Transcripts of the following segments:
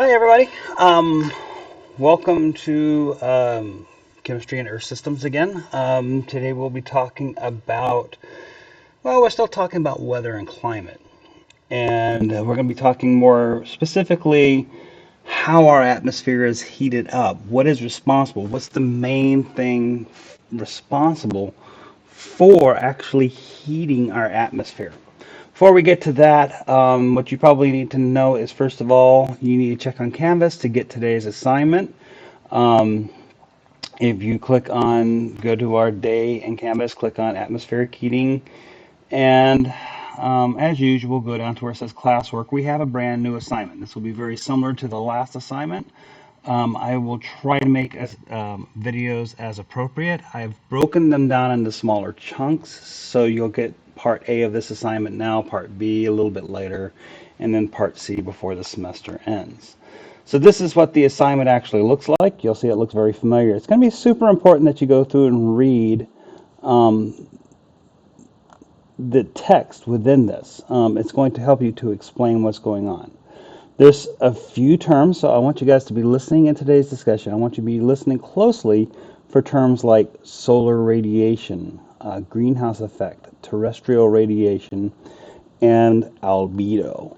Hi, everybody. Welcome to Chemistry and Earth Systems again. Today we'll be talking about, well, we're still talking about weather and climate. And we're going to be talking more specifically how our atmosphere is heated up. What is responsible? What's the main thing responsible for actually heating our atmosphere? Before we get to that, what you probably need to know is first of all, you need to check on Canvas to get today's assignment. Um, if you go to our day in Canvas, click on atmospheric heating, and as usual, go down to where it says classwork. We have a brand new assignment. This will be very similar to the last assignment. I will try to make videos as appropriate. I've broken them down into smaller chunks, so you'll get part A of this assignment now, part B a little bit later, and then part C before the semester ends. So this is what the assignment actually looks like. You'll see it looks very familiar. It's going to be super important that you go through and read the text within this. It's going to help you to explain what's going on. There's a few terms, so I want you guys to be listening in today's discussion. I want you to be listening closely for terms like solar radiation, greenhouse effect, terrestrial radiation, and albedo.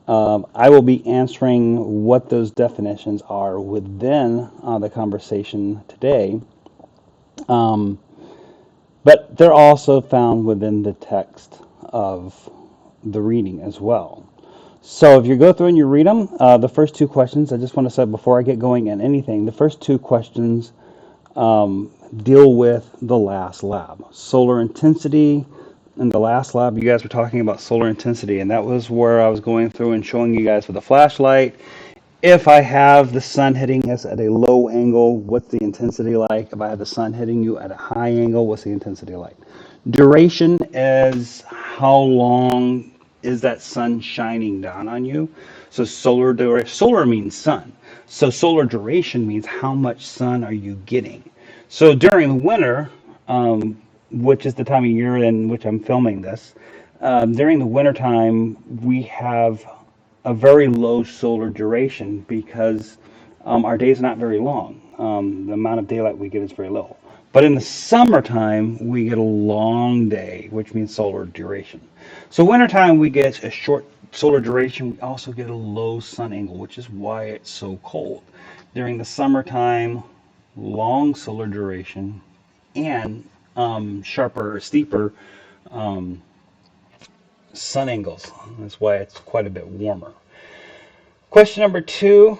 I will be answering what those definitions are within the conversation today, but they're also found within the text of the reading as well. So if you go through and you read them, the first two questions, I just want to say before I get going in anything, the first two questions deal with the last lab. Solar intensity. In the last lab, you guys were talking about solar intensity, and that was where I was going through and showing you guys with a flashlight. If I have the sun hitting us at a low angle, what's the intensity like? If I have the sun hitting you at a high angle, what's the intensity like? Duration is how long is that sun shining down on you? So solar means sun. So solar duration means how much sun are you getting? So during winter, which is the time of year in which I'm filming this, during the wintertime, we have a very low solar duration because our days are not very long. The amount of daylight we get is very low. But in the summertime, we get a long day, which means solar duration. So wintertime, we get a short solar duration. We also get a low sun angle, which is why it's so cold. During the summertime, long solar duration and sharper or steeper sun angles. That's why it's quite a bit warmer. Question number two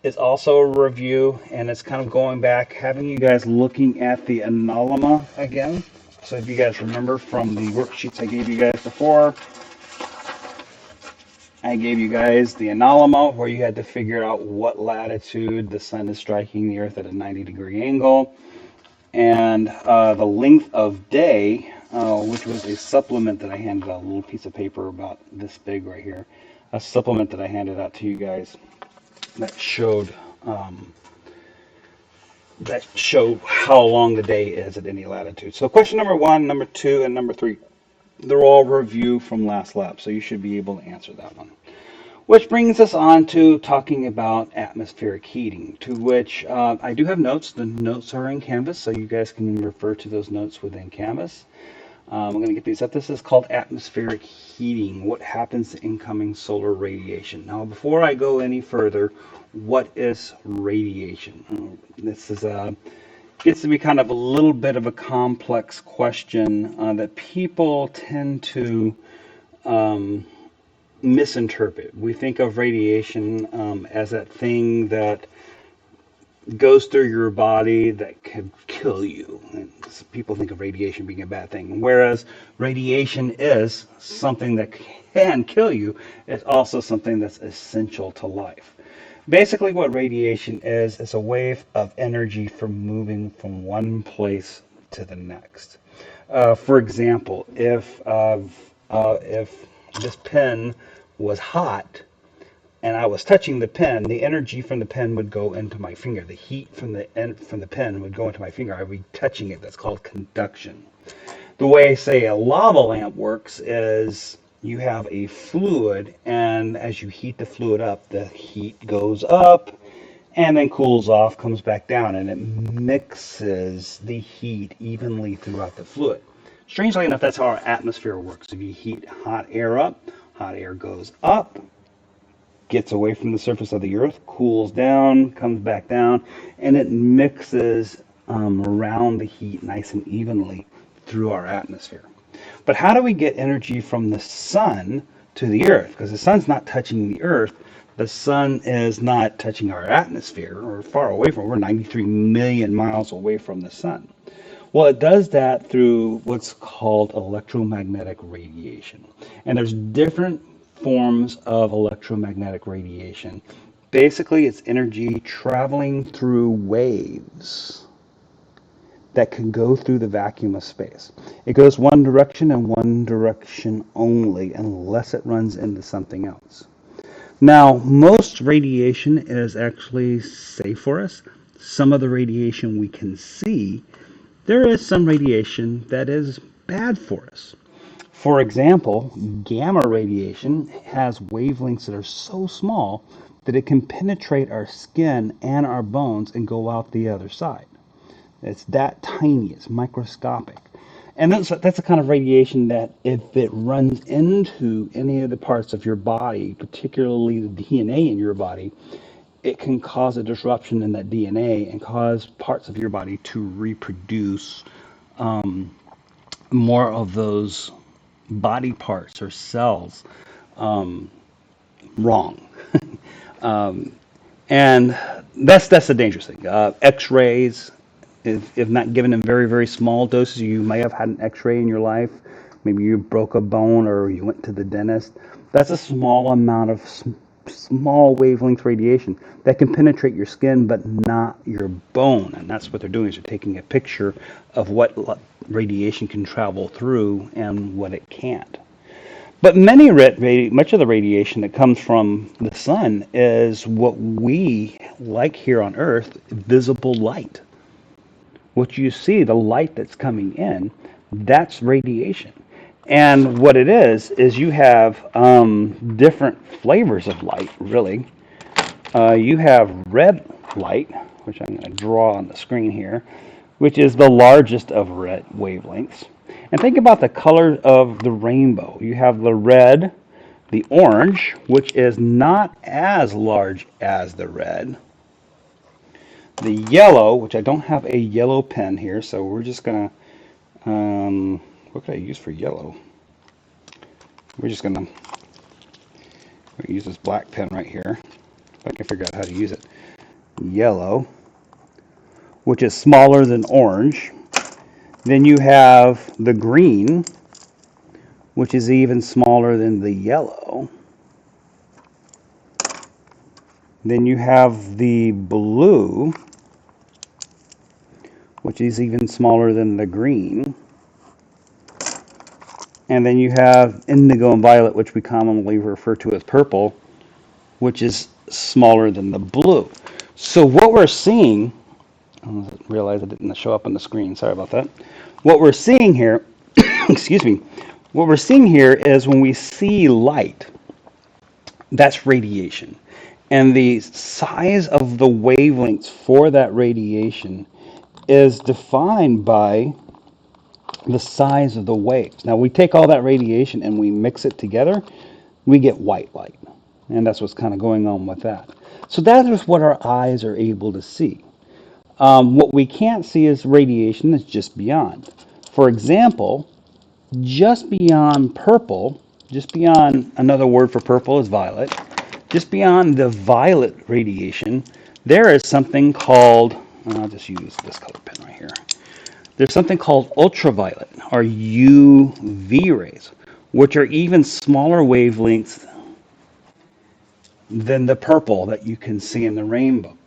is also a review, and it's kind of going back, having you guys looking at the analemma again. So if you guys remember from the worksheets I gave you guys before, I gave you guys the analemma where you had to figure out what latitude the sun is striking the earth at a 90-degree angle, and the length of day, which was a supplement that I handed out, a little piece of paper about this big right here, a supplement that I handed out to you guys that showed how long the day is at any latitude. So question number one, number two, and number three, they're all review from last lab, so you should be able to answer that one. Which brings us on to talking about atmospheric heating, to which I do have notes. The notes are in Canvas, so you guys can refer to those notes within Canvas. I'm going to get these up. This is called atmospheric heating. What happens to incoming solar radiation? Now, before I go any further, what is radiation? This is gets to be kind of a little bit of a complex question that people tend to misinterpret. We think of radiation as that thing that goes through your body that could kill you. And people think of radiation being a bad thing, whereas radiation is something that can kill you. It's also something that's essential to life. Basically, what radiation is a wave of energy from moving from one place to the next. For example, if this pen was hot and I was touching the pen, the energy from the pen would go into my finger. The heat from the pen would go into my finger. I would be touching it. That's called conduction. The way, say, a lava lamp works is you have a fluid, and as you heat the fluid up, the heat goes up and then cools off, comes back down, and it mixes the heat evenly throughout the fluid. Strangely enough, that's how our atmosphere works. If you heat hot air up, hot air goes up, gets away from the surface of the earth, cools down, comes back down, and it mixes around the heat nice and evenly through our atmosphere. But how do we get energy from the sun to the earth? Because the sun's not touching the earth. The sun is not touching our atmosphere or far away from it. We're 93 million miles away from the sun. Well, it does that through what's called electromagnetic radiation. And there's different forms of electromagnetic radiation. Basically, it's energy traveling through waves that can go through the vacuum of space. It goes one direction and one direction only, unless it runs into something else. Now, most radiation is actually safe for us. Some of the radiation we can see, there is some radiation that is bad for us. For example, gamma radiation has wavelengths that are so small that it can penetrate our skin and our bones and go out the other side. It's that tiny, it's microscopic. And that's the kind of radiation that if it runs into any of the parts of your body, particularly the DNA in your body, it can cause a disruption in that DNA and cause parts of your body to reproduce more of those body parts or cells wrong. And that's the dangerous thing. X-rays, if not given in very, very small doses, you may have had an X-ray in your life. Maybe you broke a bone or you went to the dentist. That's a small amount of small wavelength radiation that can penetrate your skin but not your bone. And that's what they're doing is they're taking a picture of what radiation can travel through and what it can't. But much of the radiation that comes from the sun is what we like here on Earth, visible light. What you see, the light that's coming in, that's radiation. And what it is you have different flavors of light, really. You have red light, which I'm going to draw on the screen here, which is the largest of red wavelengths. And think about the color of the rainbow. You have the red, the orange, which is not as large as the red, the yellow, which I don't have a yellow pen here, so we're just going to, what could I use for yellow? We're just going to use this black pen right here, if I can figure out how to use it. Yellow, which is smaller than orange. Then you have the green, which is even smaller than the yellow. Then you have the blue, which is even smaller than the green. And then you have indigo and violet, which we commonly refer to as purple, which is smaller than the blue. So what we're seeing, I realize it didn't show up on the screen, sorry about that. What we're seeing here, excuse me, what we're seeing here is when we see light, that's radiation. And the size of the wavelengths for that radiation is defined by the size of the waves. Now we take all that radiation and we mix it together, we get white light. And that's what's kind of going on with that. So that is what our eyes are able to see. What we can't see is radiation that's just beyond. For example, just beyond purple, just beyond, another word for purple is violet, just beyond the violet radiation, there is something called, I'll just use this color pen right here. There's something called ultraviolet, or UV rays, which are even smaller wavelengths than the purple that you can see in the rainbow.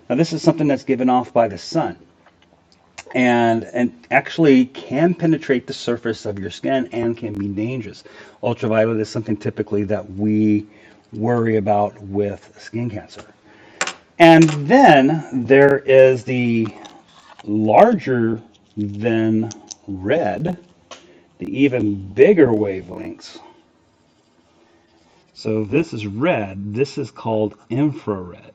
Now, this is something that's given off by the sun and actually can penetrate the surface of your skin and can be dangerous. Ultraviolet is something typically that we worry about with skin cancer. And then there is the larger than red, the even bigger wavelengths, So this is red. This is called infrared.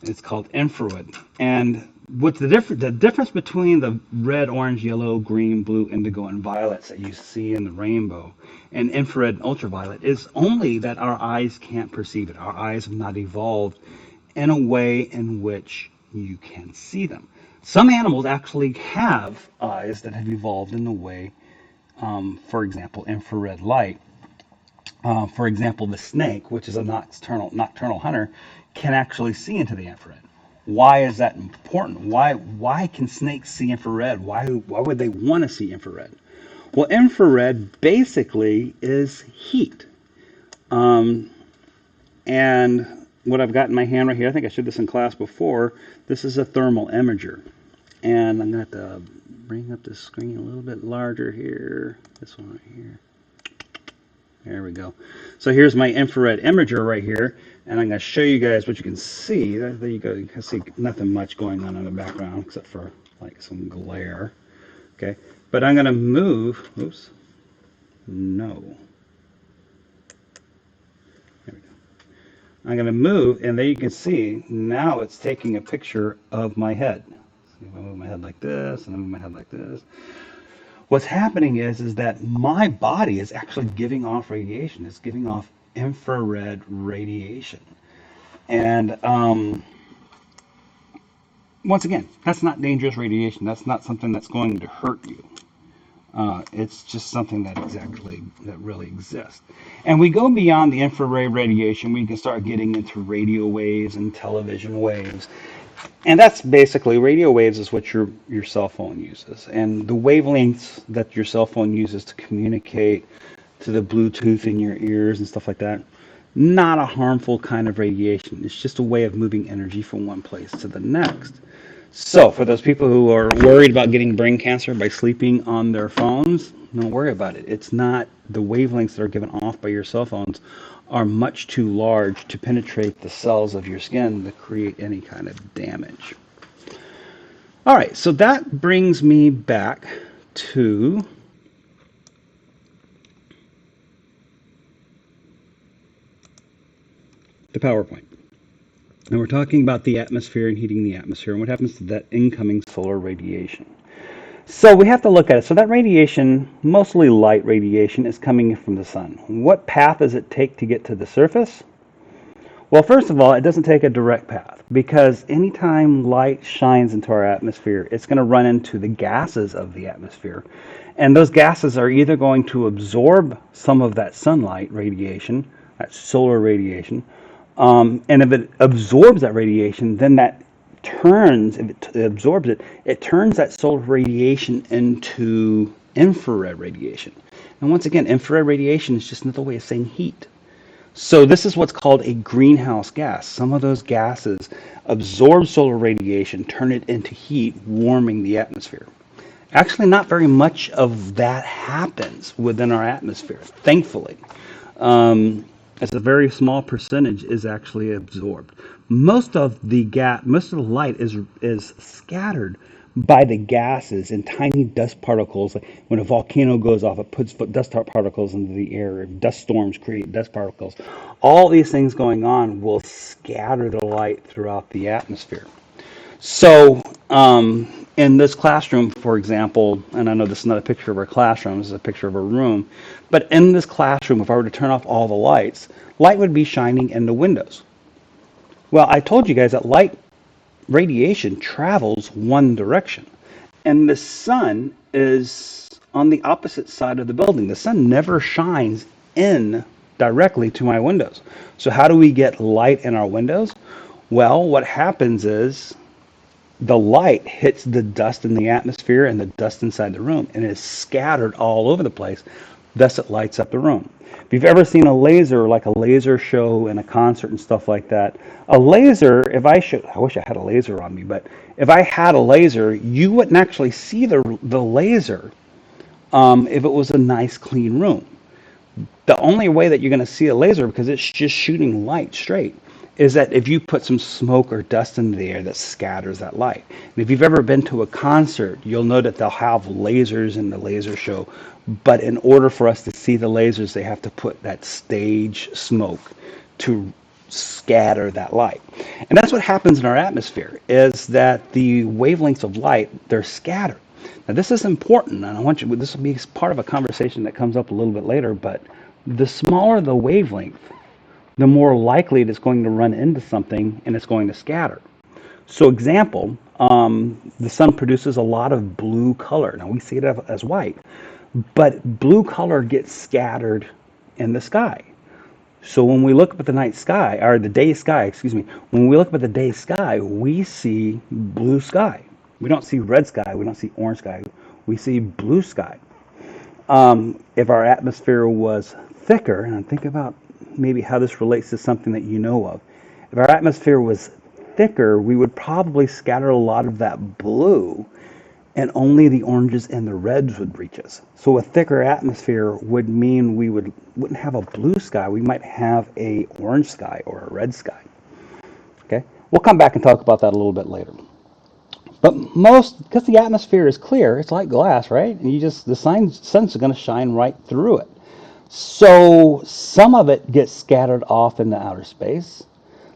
It's called infrared. And what's the difference between the red, orange, yellow, green, blue, indigo, and violets that you see in the rainbow and infrared and ultraviolet is only that our eyes can't perceive it. Our eyes have not evolved in a way in which you can see them. Some animals actually have eyes that have evolved in the way, for example, infrared light. For example, the snake, which is a nocturnal hunter, can actually see into the infrared. Why is that important? Why can snakes see infrared? Why would they want to see infrared? Well, infrared basically is heat. And what I've got in my hand right here, I think I showed this in class before. This is a thermal imager. And I'm going to have to bring up the screen a little bit larger here. This one right here. There we go. So here's my infrared imager right here, and I'm going to show you guys what you can see. There you go. You can see nothing much going on in the background except for like some glare. Okay, but I'm going to move. Oops. No. There we go. I'm going to move, and there you can see now it's taking a picture of my head. See if I move my head like this, and I move my head like this. What's happening is that my body is actually giving off radiation. It's giving off infrared radiation. And once again, that's not dangerous radiation. That's not something that's going to hurt you. It's just something that really exists. And we go beyond the infrared radiation. We can start getting into radio waves and television waves. And that's basically radio waves is what your cell phone uses. And the wavelengths that your cell phone uses to communicate to the Bluetooth in your ears and stuff like that, not a harmful kind of radiation. It's just a way of moving energy from one place to the next. So for those people who are worried about getting brain cancer by sleeping on their phones, don't worry about it. It's not the wavelengths that are given off by your cell phones are much too large to penetrate the cells of your skin to create any kind of damage. All right, so that brings me back to the PowerPoint. And we're talking about the atmosphere and heating the atmosphere and what happens to that incoming solar radiation. So we have to look at it. So that radiation, mostly light radiation, is coming from the sun. What path does it take to get to the surface? Well, first of all, it doesn't take a direct path because anytime light shines into our atmosphere, it's going to run into the gases of the atmosphere. And those gases are either going to absorb some of that sunlight radiation, that solar radiation, and if it absorbs that radiation, then that turns, if it absorbs it, it turns that solar radiation into infrared radiation. And once again, infrared radiation is just another way of saying heat. So this is what's called a greenhouse gas. Some of those gases absorb solar radiation, turn it into heat, warming the atmosphere. Actually, not very much of that happens within our atmosphere, thankfully. As a very small percentage is actually absorbed. Most of the light is scattered by the gases and tiny dust particles. When a volcano goes off, it puts dust particles into the air. Dust storms create dust particles. All these things going on will scatter the light throughout the atmosphere. So, in this classroom, for example, and I know this is not a picture of our classroom, this is a picture of a room, but in this classroom, if I were to turn off all the lights, light would be shining in the windows. Well, I told you guys that light radiation travels one direction, and the sun is on the opposite side of the building. The sun never shines in directly to my windows. So how do we get light in our windows? Well, what happens is the light hits the dust in the atmosphere and the dust inside the room and is scattered all over the place. Thus, it lights up the room. If you've ever seen a laser, like a laser show in a concert and stuff like that, a laser, I wish I had a laser on me, but if I had a laser, you wouldn't actually see the laser if it was a nice, clean room. The only way that you're going to see a laser, because it's just shooting light straight, is that if you put some smoke or dust into the air, that scatters that light. And if you've ever been to a concert, you'll know that they'll have lasers in the laser show, but in order for us to see the lasers, they have to put that stage smoke to scatter that light. And that's what happens in our atmosphere, is that the wavelengths of light, they're scattered. Now this is important, and I want you, this will be part of a conversation that comes up a little bit later, but the smaller the wavelength, the more likely it is going to run into something and it's going to scatter. So example, the sun produces a lot of blue color. Now we see it as white, but blue color gets scattered in the sky. So when we look up at the night sky, or the day sky, excuse me, when we look up at the day sky, we see blue sky. We don't see red sky, we don't see orange sky, we see blue sky. If our atmosphere was thicker, and think about maybe how this relates to something that you know of. If our atmosphere was thicker, we would probably scatter a lot of that blue, and only the oranges and the reds would reach us. So a thicker atmosphere would mean we wouldn't have a blue sky. We might have a orange sky or a red sky. Okay, we'll come back and talk about that a little bit later. But because the atmosphere is clear, it's like glass, right? And the sun's going to shine right through it. So some of it gets scattered off into outer space.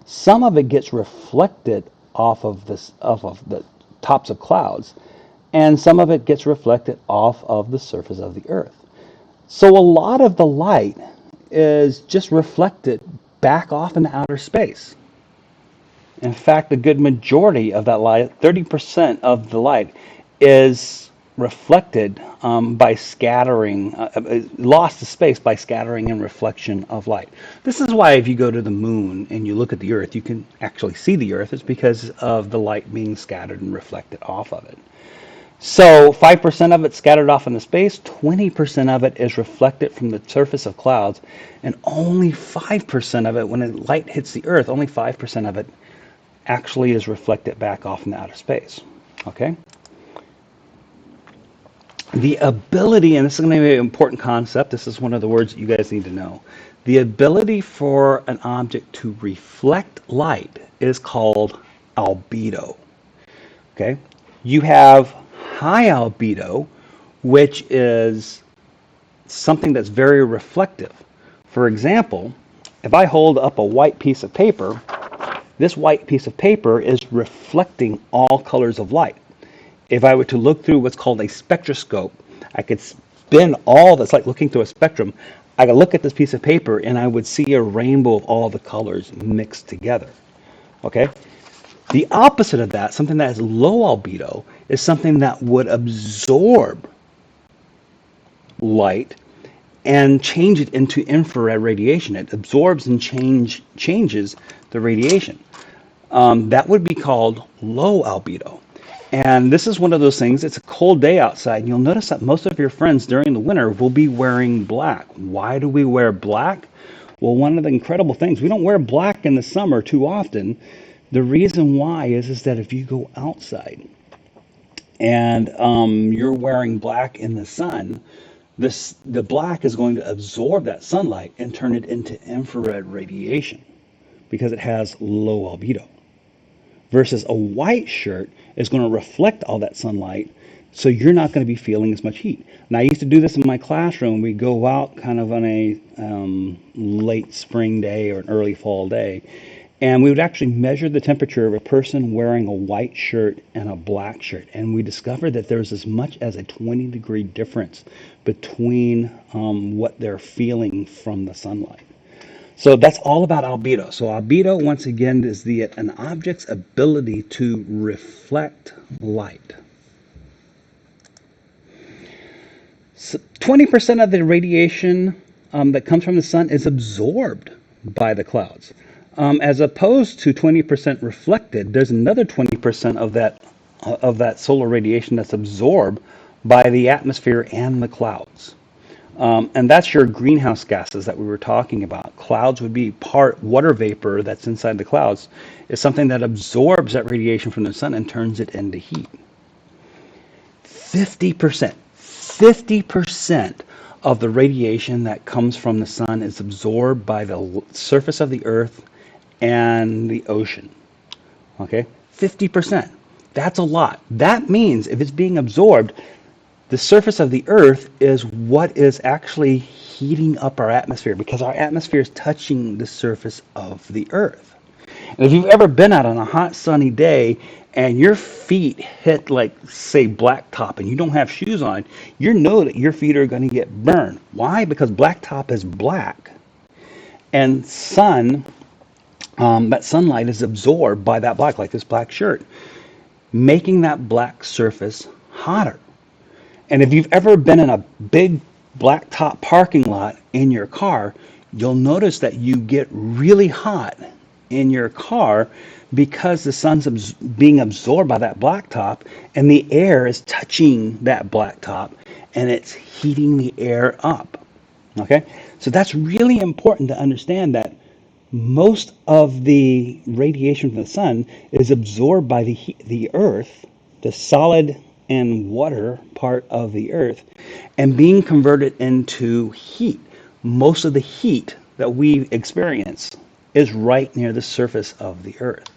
Some of it gets reflected off of the tops of clouds, and some of it gets reflected off of the surface of the earth. So a lot of the light is just reflected back off into outer space. In fact, the good majority of that light, 30% of the light, is reflected by scattering, lost to space by scattering and reflection of light. This is why if you go to the moon and you look at the earth, you can actually see the earth. It's because of the light being scattered and reflected off of it. So 5% of it scattered off into space, 20% of it is reflected from the surface of clouds, and only 5% of it, when the light hits the earth, only 5% of it actually is reflected back off into outer space. Okay? The ability, and this is going to be an important concept, this is one of the words that you guys need to know. The ability for an object to reflect light is called albedo. Okay? You have high albedo, which is something that's very reflective. For example, if I hold up a white piece of paper, this white piece of paper is reflecting all colors of light. If I were to look through what's called a spectroscope, I could spin all that's like looking through a spectrum. I could look at this piece of paper and I would see a rainbow of all the colors mixed together. Okay? The opposite of that, something that has low albedo, is something that would absorb light and change it into infrared radiation. It absorbs and changes the radiation. That would be called low albedo. And this is one of those things, it's a cold day outside, and you'll notice that most of your friends during the winter will be wearing black. Why do we wear black? Well, one of the incredible things, we don't wear black in the summer too often. The reason why is that if you go outside and you're wearing black in the sun, the black is going to absorb that sunlight and turn it into infrared radiation because it has low albedo. Versus a white shirt is going to reflect all that sunlight, so you're not going to be feeling as much heat. And I used to do this in my classroom. We go out kind of on a late spring day or an early fall day, and we would actually measure the temperature of a person wearing a white shirt and a black shirt. And we discovered that there's as much as a 20-degree difference between what they're feeling from the sunlight. So that's all about albedo. So albedo, once again, is an object's ability to reflect light. So 20% of the radiation that comes from the sun is absorbed by the clouds. As opposed to 20% reflected, there's another 20% of that solar radiation that's absorbed by the atmosphere and the clouds. And that's your greenhouse gases that we were talking about. Clouds would be part water vapor that's inside the clouds is something that absorbs that radiation from the sun and turns it into heat. 50% of the radiation that comes from the sun is absorbed by the surface of the earth and the ocean. Okay, 50%. That's a lot. That means if it's being absorbed, the surface of the Earth is what is actually heating up our atmosphere because our atmosphere is touching the surface of the Earth. And if you've ever been out on a hot, sunny day and your feet hit, like, say, blacktop and you don't have shoes on, you know that your feet are going to get burned. Why? Because blacktop is black, and that sunlight is absorbed by that black, like this black shirt, making that black surface hotter. And if you've ever been in a big blacktop parking lot in your car, you'll notice that you get really hot in your car because the sun's being absorbed by that blacktop and the air is touching that blacktop and it's heating the air up. Okay? So that's really important to understand that most of the radiation from the sun is absorbed by the earth, the solid and water part of the earth, and being converted into heat. Most of the heat that we experience is right near the surface of the earth.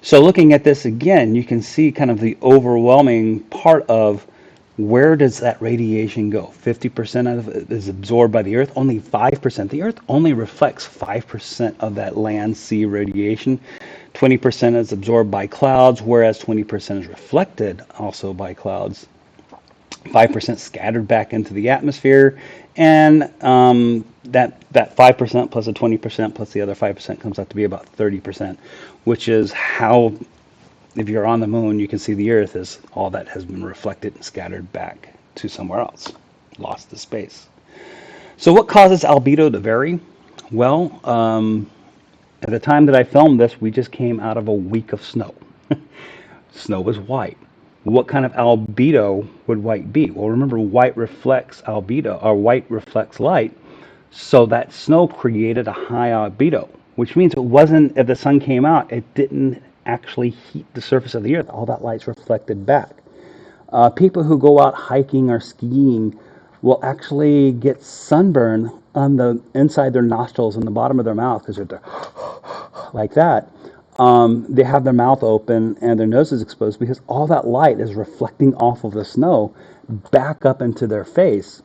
So looking at this again, you can see kind of the overwhelming part of where does that radiation go? 50% of it is absorbed by the Earth, only 5%. The Earth only reflects 5% of that land sea radiation. 20% is absorbed by clouds, whereas 20% is reflected also by clouds. 5% scattered back into the atmosphere, and that 5% plus the 20% plus the other 5% comes out to be about 30%, which is how, if you're on the moon, you can see the Earth as all that has been reflected and scattered back to somewhere else, lost to space. So what causes albedo to vary? Well, at the time that I filmed this, we just came out of a week of snow. Snow was white. What kind of albedo would white be? Well, remember, white reflects albedo, or white reflects light, so that snow created a high albedo, which means it wasn't, if the sun came out, it didn't actually heat the surface of the earth. All that light's reflected back. People who go out hiking or skiing will actually get sunburn on the inside their nostrils and the bottom of their mouth because they're like that. They have their mouth open and their nose is exposed because all that light is reflecting off of the snow back up into their face,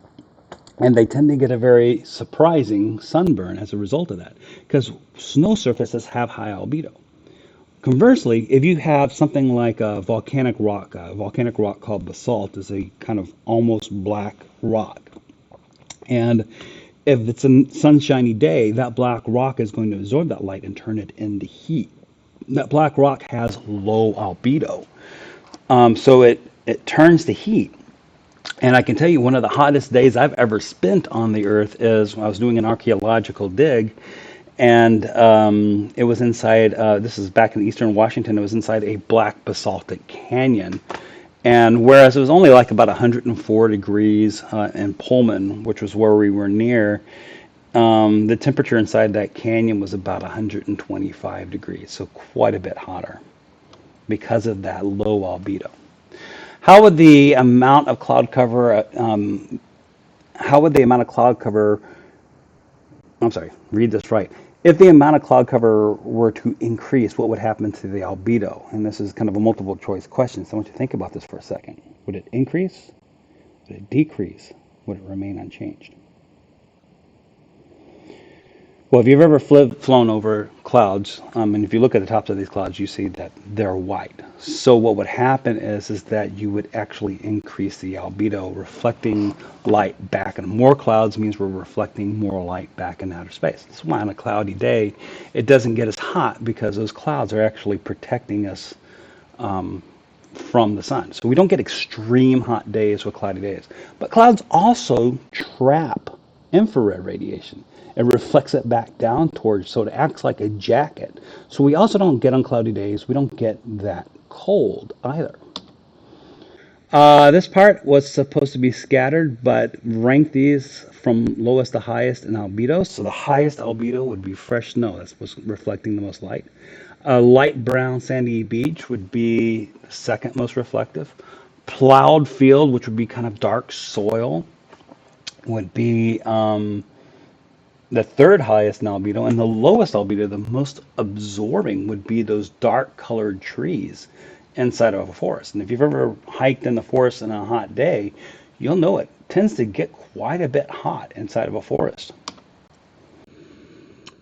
and they tend to get a very surprising sunburn as a result of that because snow surfaces have high albedo. Conversely, if you have something like a volcanic rock called basalt is a kind of almost black rock. And if it's a sunshiny day, that black rock is going to absorb that light and turn it into heat. That black rock has low albedo. So it turns to heat. And I can tell you one of the hottest days I've ever spent on the earth is when I was doing an archaeological dig, and it was inside, this is back in eastern Washington, it was inside a black basaltic canyon. And whereas it was only like about 104 degrees in Pullman, which was where we were near, the temperature inside that canyon was about 125 degrees, so quite a bit hotter because of that low albedo. How would the amount of cloud cover, how would the amount of cloud cover, I'm sorry, read this right. If the amount of cloud cover were to increase, what would happen to the albedo? And this is kind of a multiple choice question, so I want you to think about this for a second. Would it increase? Would it decrease? Would it remain unchanged? Well, if you've ever flown over clouds, and if you look at the tops of these clouds, you see that they're white. So what would happen is that you would actually increase the albedo, reflecting light back. And more clouds means we're reflecting more light back in outer space. That's why on a cloudy day, it doesn't get as hot because those clouds are actually protecting us from the sun. So we don't get extreme hot days with cloudy days. But clouds also trap infrared radiation. It reflects it back down towards, so it acts like a jacket. So we also don't get on cloudy days, we don't get that cold either. This part was supposed to be scattered, but rank these from lowest to highest in albedo. So the highest albedo would be fresh snow. That's what's reflecting the most light. A light brown sandy beach would be the second most reflective, Plowed field, which would be kind of dark soil, would be the third highest in albedo, and the lowest albedo, the most absorbing, would be those dark colored trees inside of a forest. And if you've ever hiked in the forest on a hot day, you'll know it tends to get quite a bit hot inside of a forest.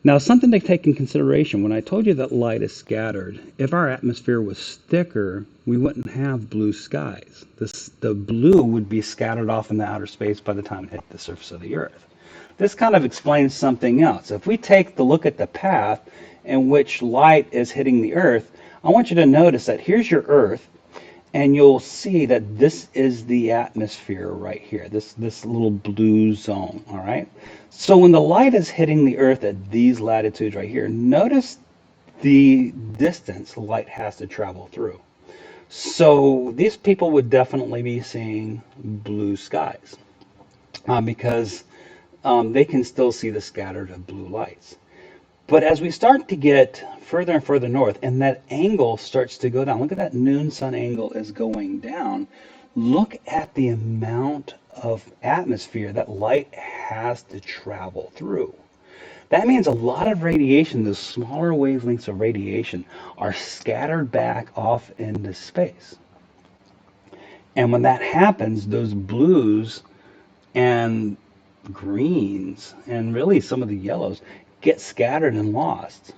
Now, something to take in consideration, when I told you that light is scattered, if our atmosphere was thicker, we wouldn't have blue skies. The blue would be scattered off in the outer space by the time it hit the surface of the Earth. This kind of explains something else. If we take the look at the path in which light is hitting the Earth, I want you to notice that here's your Earth, and you'll see that this is the atmosphere right here, this little blue zone, all right? So when the light is hitting the Earth at these latitudes right here, notice the distance light has to travel through. So these people would definitely be seeing blue skies because they can still see the scattered of blue lights. But as we start to get further and further north, and that angle starts to go down, look at that noon sun angle is going down. Look at the amount of atmosphere that light has to travel through. That means a lot of radiation, those smaller wavelengths of radiation, are scattered back off into space. And when that happens, those blues and greens and really some of the yellows get scattered and lost,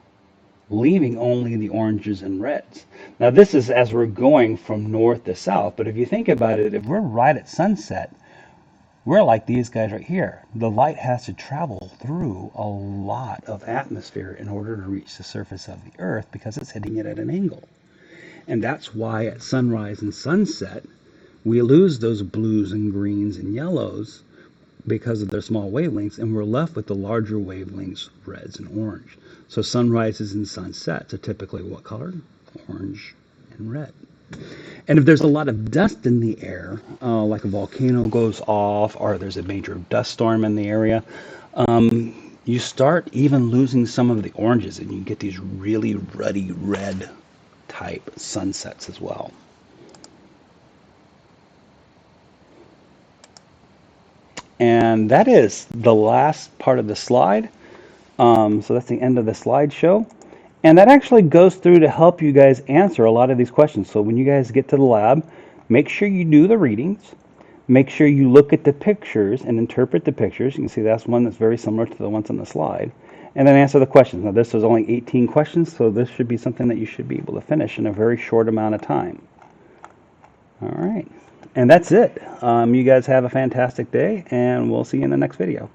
leaving only the oranges and reds. Now, this is as we're going from north to south, but if you think about it, if we're right at sunset, we're like these guys right here. The light has to travel through a lot of atmosphere in order to reach the surface of the Earth because it's hitting it at an angle. And that's why at sunrise and sunset, we lose those blues and greens and yellows because of their small wavelengths, and we're left with the larger wavelengths, reds and orange. So sunrises and sunsets are typically what color? Orange and red. And if there's a lot of dust in the air, like a volcano goes off or there's a major dust storm in the area, you start even losing some of the oranges and you get these really ruddy red type sunsets as well. And that is the last part of the slide. So that's the end of the slideshow. And that actually goes through to help you guys answer a lot of these questions. So when you guys get to the lab, make sure you do the readings. Make sure you look at the pictures and interpret the pictures. You can see that's one that's very similar to the ones on the slide. And then answer the questions. Now this was only 18 questions, so this should be something that you should be able to finish in a very short amount of time. All right. And that's it. You guys have a fantastic day, and we'll see you in the next video.